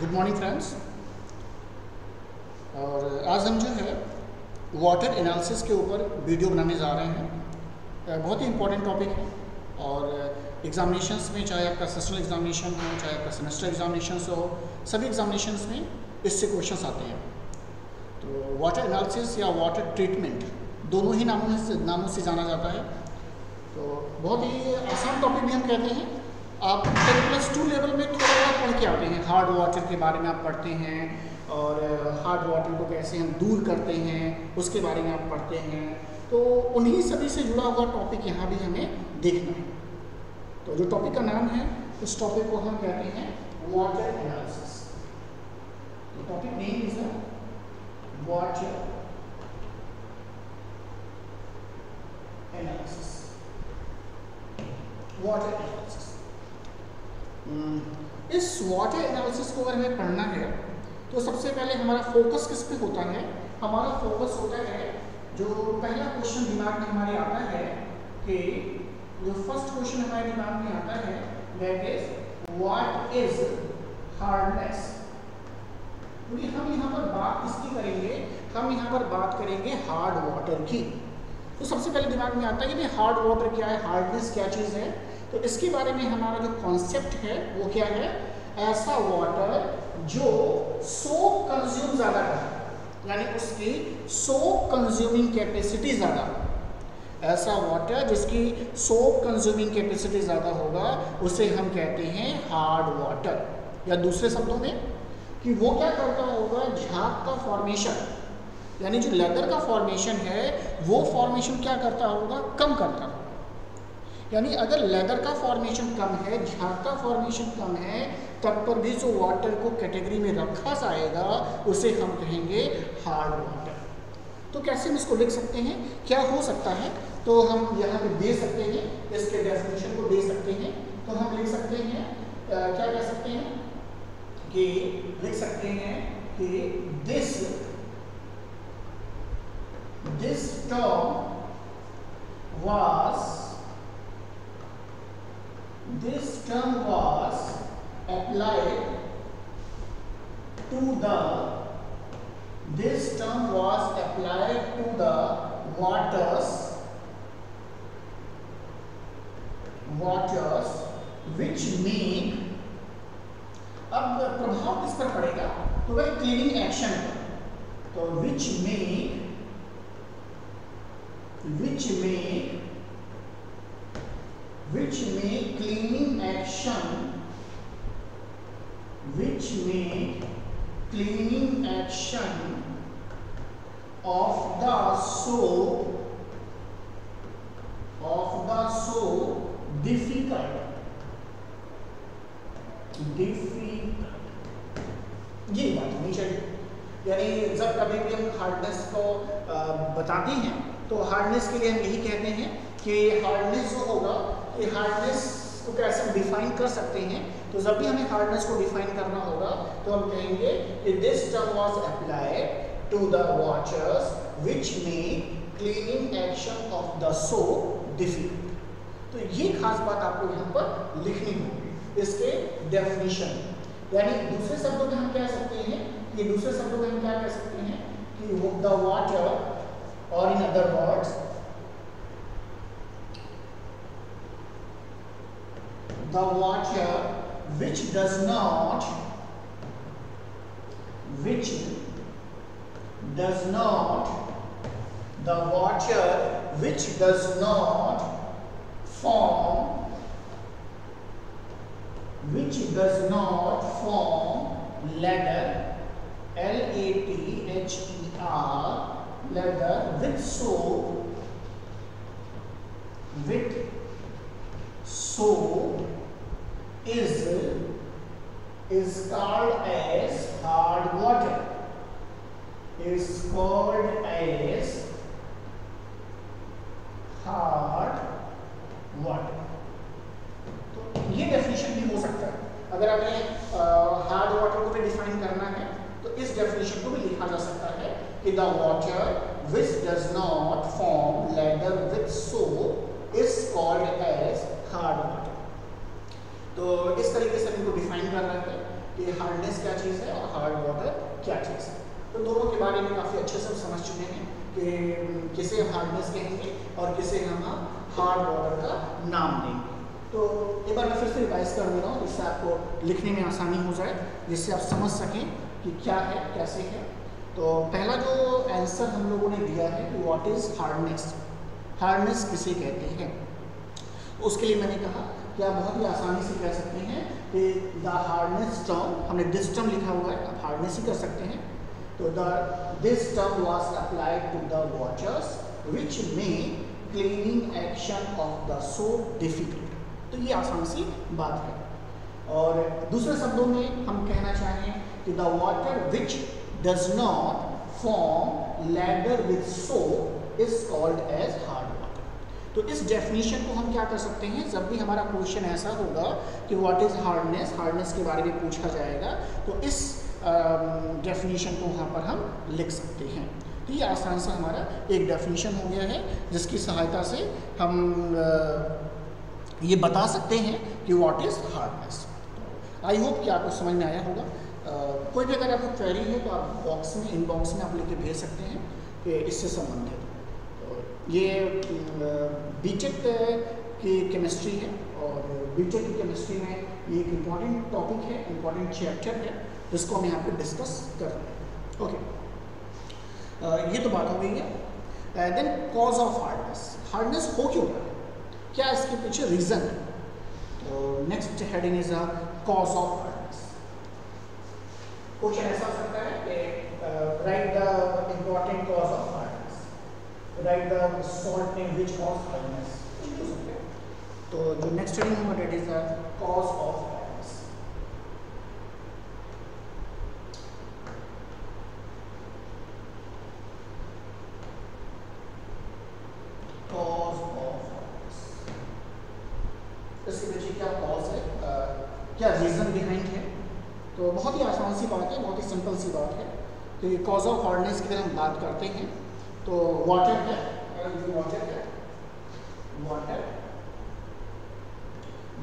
Good morning friends. और आज हम जो है वाटर एनालिसिस के ऊपर वीडियो बनाने जा रहे हैं। बहुत ही इम्पोर्टेंट टॉपिक है और एग्जामिनेशंस में, चाहे आपका सेशनल एग्जामिनेशन हो, चाहे आपका सेमेस्टर एग्जामिनेशंस हो, सभी एग्जामिनेशंस में इससे क्वेश्चंस आते हैं। तो वाटर एनालिसिस या वाटर ट्रीटमेंट दोनों ही नामों से जाना जाता है। तो बहुत ही आसान टॉपिक भी हम कहते हैं। आप 10+2 लेवल में थोड़ा बहुत पढ़ के आते हैं। हार्ड वाटर के बारे में आप पढ़ते हैं और हार्ड वाटर को कैसे हम दूर करते हैं उसके बारे में आप पढ़ते हैं। तो उन्हीं सभी से जुड़ा हुआ टॉपिक यहाँ भी हमें देखना है। तो जो टॉपिक का नाम है उस टॉपिक को हम कहते हैं वाटर एनालिसिस। तो topic name is water analysis. Water analysis, इस वाटर एनालिसिस को अगर हमें पढ़ना है तो सबसे पहले हमारा फोकस किस पे होता है? हमारा फोकस होता है, जो पहला क्वेश्चन दिमाग में हमारे आता है कि जो फर्स्ट क्वेश्चन हमारे दिमाग में आता है that is what is hardness. क्योंकि हम यहाँ पर बात किसकी करेंगे? हम यहाँ पर बात करेंगे हार्ड वाटर की। तो सबसे पहले दिमाग में आता है कि हार्ड वाटर क्या है, हार्डनेस क्या चीज़ है। तो इसके बारे में हमारा जो कॉन्सेप्ट है वो क्या है? ऐसा वाटर जो सोप कंज्यूम ज़्यादा करे, यानी उसकी सोप कंज्यूमिंग कैपेसिटी ज़्यादा। ऐसा वाटर जिसकी सोप कंज्यूमिंग कैपेसिटी ज़्यादा होगा उसे हम कहते हैं हार्ड वाटर। या दूसरे शब्दों में कि वो क्या करता होगा, झाग का फॉर्मेशन, यानी जो लेदर का फॉर्मेशन है वो फॉर्मेशन क्या करता होगा, कम करता होगा। यानी अगर लेदर का फॉर्मेशन कम है, झाग का फॉर्मेशन कम है, तब पर भी जो वाटर को कैटेगरी में रखा जाएगा उसे हम कहेंगे हार्ड वाटर। तो कैसे हम इसको लिख सकते हैं, क्या हो सकता है? तो हम यहाँ पे दे सकते हैं, इसके डेफिनेशन को दे सकते हैं। तो हम लिख सकते हैं, क्या कह सकते हैं कि लिख सकते हैं कि this term was applied to the waters which make, अब प्रभाव किस पर पड़ेगा? तो वह क्लीनिंग एक्शन पर। तो which make cleaning action of the soap difficult। ये बात होनी चाहिए। यानी जब कभी भी हम हार्डनेस को बताते हैं तो हार्डनेस के लिए हम यही कहते हैं कि हार्डनेस जो होगा, ये हार्डनेस को कैसे हम डिफाइन कर सकते हैं। तो जब भी हमें हार्डनेस को डिफाइन करना होगा तो हम कहेंगे कि this term was applied to the waters which make cleaning action of the soap difficult. तो ये खास बात आपको यहाँ पर लिखनी होगी, इसके डेफिनेशन। यानी दूसरे शब्दों में हम कह सकते हैं कि क्या कह सकते हैं कि the water, or in other words the water which does not form ladder, ladder with soap is called as hard water। तो ये डेफिनेशन भी हो सकता है। अगर हमें हार्ड वाटर को भी डिफाइन करना है तो इस डेफिनेशन को भी लिखा जा सकता है कि the water which does not form ladder with soap is called as hard water। तो इस तरीके से हम इनको डिफाइन कर रहे थे कि हार्डनेस क्या चीज़ है और हार्ड वाटर क्या चीज़ है। तो दोनों के बारे में काफ़ी अच्छे से समझ चुके हैं कि किसे हम हार्डनेस कहेंगे और किसे हम हार्ड वाटर का नाम देंगे। तो एक बार मैं फिर से रिवाइज कर दे रहा हूँ जिससे आपको लिखने में आसानी हो जाए, जिससे आप समझ सकें कि क्या है कैसे है। तो पहला जो आंसर हम लोगों ने दिया है कि व्हाट इज़ हार्डनेस, हार्डनेस किसे कहते हैं। उसके लिए मैंने कहा कि आप बहुत ही आसानी से कह सकते हैं कि द हार्डनेस टर्म, हमने दिस टर्म लिखा हुआ है, आप हार्डनेस ही कर सकते हैं। तो this term was applied to the waters which make cleaning action of the soap difficult. तो ये आसान सी बात है। और दूसरे शब्दों में हम कहना चाहें कि the water which does not form lather with soap is called as hard water. तो इस डेफिनेशन को हम क्या कर सकते हैं, जब भी हमारा क्वेश्चन ऐसा होगा कि व्हाट इज हार्डनेस, हार्डनेस के बारे में पूछा जाएगा, तो इस डेफिनेशन को वहाँ पर हम लिख सकते हैं। तो ये आसान सा हमारा एक डेफिनेशन हो गया है जिसकी सहायता से हम ये बता सकते हैं कि what is hardness. I hope कि आपको समझ में आया होगा। कोई भी अगर आपको क्वेरी है तो आप बॉक्स में, इनबॉक्स में आप लिख के भेज सकते हैं कि इससे संबंधित। तो ये बीटेक की केमिस्ट्री है और बीटेक की केमिस्ट्री में ये एक इम्पॉर्टेंट टॉपिक है, इम्पॉर्टेंट चैप्टर है जिसको हम यहाँ पे डिस्कस कर रहे हैं। ओके, ये तो बात हो गई है। Then cause of hardness, hardness हो क्यों रहा है, क्या इसके पीछे रीज़न है। तो next heading is a cause of hardness. Question ऐसा हो सकता है कि right the important cause of hardness, right the salt name which cause hardness, कुछ भी हो सकते हैं। तो जो नेक्स्ट हेडिंग होगा that is the cause of hardness. Cause of hardness, इसके पीछे क्या कॉज है, क्या रीजन बिहाइंड है। तो बहुत ही आसान सी बात है, बहुत ही सिंपल सी बात है कि कॉज ऑफ हार्डनेस की अगर हम बात करते हैं तो वाटर है, वाटर है,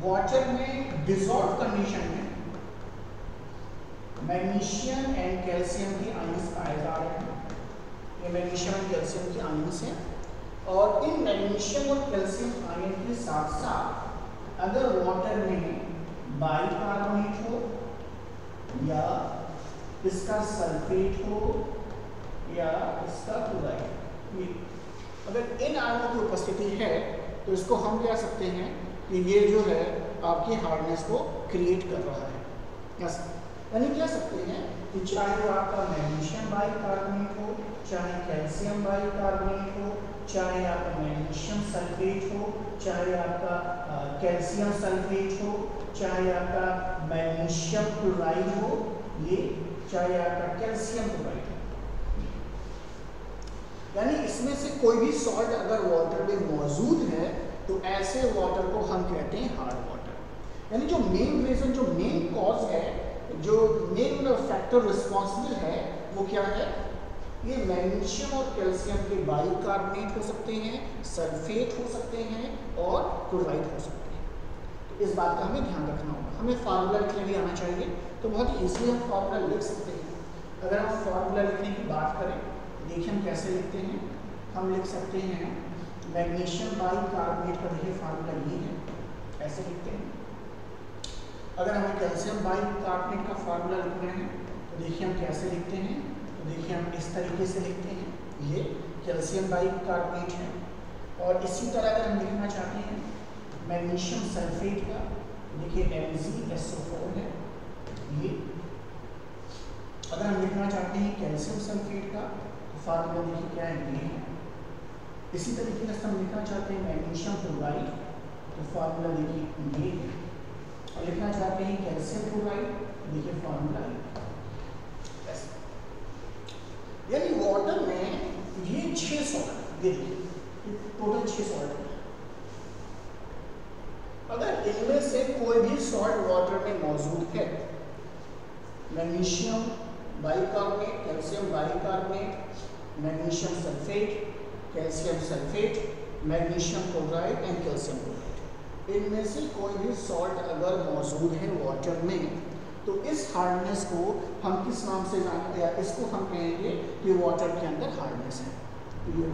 वाटर में डिसॉल्व कंडीशन में मैग्नीशियम एंड कैल्शियम की आयंस पाए जा रहे हैं। ये मैग्नीशियम एंड कैल्शियम की आयंस हैं और इन मैग्नीशियम और कैल्शियम आयन के साथ साथ अगर वाटर में बाइकार्बोनेट हो या इसका सल्फेट हो या इसका क्लोराइड, अगर इन आयनों की उपस्थिति है तो इसको हम कह सकते हैं कि ये जो है आपकी हार्डनेस को क्रिएट कर रहा है। यानी कह सकते हैं कि चाहे वो आपका मैग्नीशियम बाइकार्बोनेट हो, चाहे कैल्शियम बाइकार्बोनेट हो, चाहे आपका मैग्नीशियम सल्फेट हो, चाहे आपका कैल्शियम सल्फेट हो, चाहे आपका मैग्नीशियम क्लोराइड हो, ये चाहे आपका कैल्शियम क्लोराइड हो, यानी इसमें से कोई भी सॉल्ट अगर वाटर में मौजूद है तो ऐसे वाटर को हम कहते हैं हार्ड वाटर। यानी जो मेन रीजन, जो मेन कॉज है, जो मेन फैक्टर रिस्पॉन्सिबल है वो क्या है, ये मैग्नीशियम और कैल्शियम के बाइकार्बोनेट हो सकते हैं, सल्फेट हो सकते हैं और क्लोराइड हो सकते हैं। तो इस बात का हमें ध्यान रखना होगा। हमें फार्मूला लिखने भी आना चाहिए, तो बहुत ही ईजिली हम फार्मूला लिख सकते हैं। अगर हम फार्मूला लिखने की बात करें, देखिए हम कैसे लिखते हैं। हम लिख सकते हैं मैग्नीशियम बाइकार्बोनेट का देखिए फार्मूला ये है, ऐसे लिखते हैं। अगर हमें कैल्शियम बाइकार्बोनेट का फार्मूला लिखना है तो देखिए हम कैसे लिखते हैं। तो देखिए हम इस तरीके से लिखते हैं, ये कैल्शियम बाइकार्बोनेट है। और इसी तरह अगर हम लिखना चाहते हैं मैग्नीशियम सल्फेट का, देखिए MgSO4 है ये। अगर हम लिखना चाहते हैं कैल्शियम सल्फेट का तो फार्मूला देखिए क्या है, ये है। इसी तरीके से हम लिखना चाहते हैं मैग्नीशियम क्लोराइड तो फार्मूला देखिए ये है। और लिखना चाहते हैं कैल्शियम क्लोराइड, देखिए फार्मूला ऐसे। यानी वाटर में ये 6 सॉल्ट, ये देखिए टोटल 6 सॉल्ट है। अगर इनमें से कोई भी सॉल्ट वाटर में मौजूद है, magnesium bicarbonate, calcium bicarbonate, magnesium sulphate, calcium sulphate, magnesium chloride and calcium chloride, इनमें से कोई भी सॉल्ट अगर मौजूद है वाटर में तो इस हार्डनेस को हम किस नाम से जानते हैं, इसको हम कहेंगे कि वाटर के अंदर हार्डनेस है। तो ये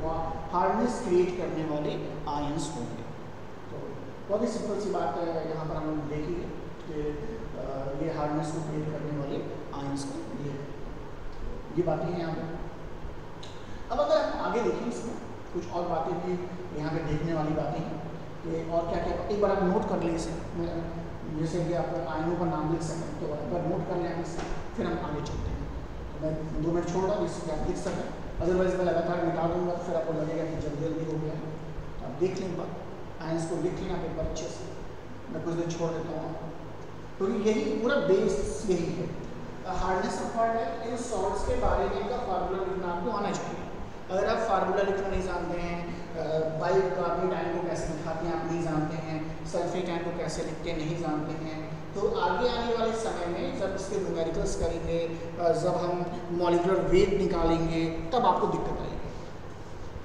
हार्डनेस क्रिएट करने वाले आयंस होंगे। तो बहुत ही सिंपल सी बात है, यहाँ पर हम देखेंगे कि ये हार्डनेस को क्रिएट करने वाले आयंस को ये बातें हैं यहाँ पर। अब अगर हम आगे देखें इसमें कुछ और बातें भी यहाँ पे देखने वाली बातें हैं कि और क्या क्या, एक बार आप नोट कर लें इसे, जैसे कि आप आयनों का नाम लिख सकें तो एक बार नोट कर लें इससे, फिर हम आगे चलते हैं। तो मैं 2 मिनट छोड़ रहा हूँ इससे आप लिख सकें, अदरवाइज मैं लगातार मिटा दूँगा फिर आपको लगेगा कि जल्दी जल्दी हो गया है। तो आप देख लें एक बार, आयंस को लिख लें आप एक बार अच्छे से, मैं कुछ देर छोड़ देता हूँ आपको। तो यही पूरा बेस यही है, hardness of water in salts के बारे में का फार्मूला लिखना आपको आना चाहिए। अगर आप फार्मूला लिखना नहीं जानते हैं, बाइकार्बोनेट आयन को कैसे लिखाते हैं आप नहीं जानते हैं, सल्फेट आयन को कैसे लिखते हैं नहीं जानते हैं, तो आगे आने वाले समय में जब इसके न्यूमेरिकल्स करेंगे, जब हम मॉलिक्यूलर वेट निकालेंगे, तब आपको दिक्कत आएगी।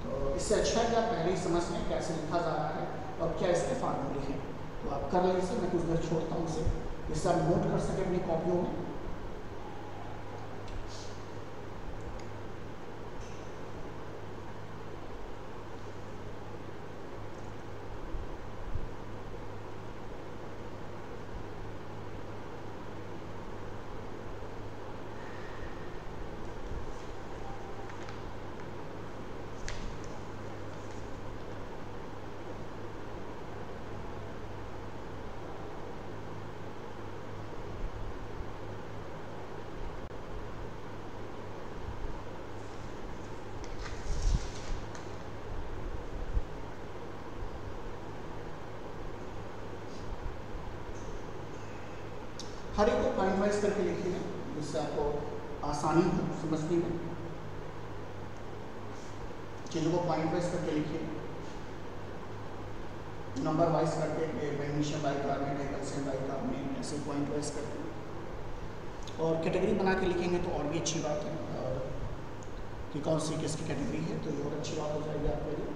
तो इससे अच्छा है कि आप पहले ही समझ लें कैसे लिखा जा रहा है और क्या इसके फार्मूले हैं। तो आप कर लें इसे, मैं कुछ देर छोड़ता हूँ इसे, जिससे आप नोट कर सकें अपनी कॉपियों में। हर एक को पॉइंट वाइज करके लिखिएगा जिससे आपको आसानी हो समझने में। चीज़ों को पॉइंट वाइज करके लिखिए, नंबर वाइज करके, मैग्नीशियम बाइकार्बोनेट है, कैल्शियम बाइकार्बोनेट, ऐसे पॉइंट वाइज करके। और कैटेगरी बना के लिखेंगे तो और भी अच्छी बात है, और कि कौन सी किसकी कैटेगरी है, तो ये और अच्छी बात हो जाएगी आपके लिए।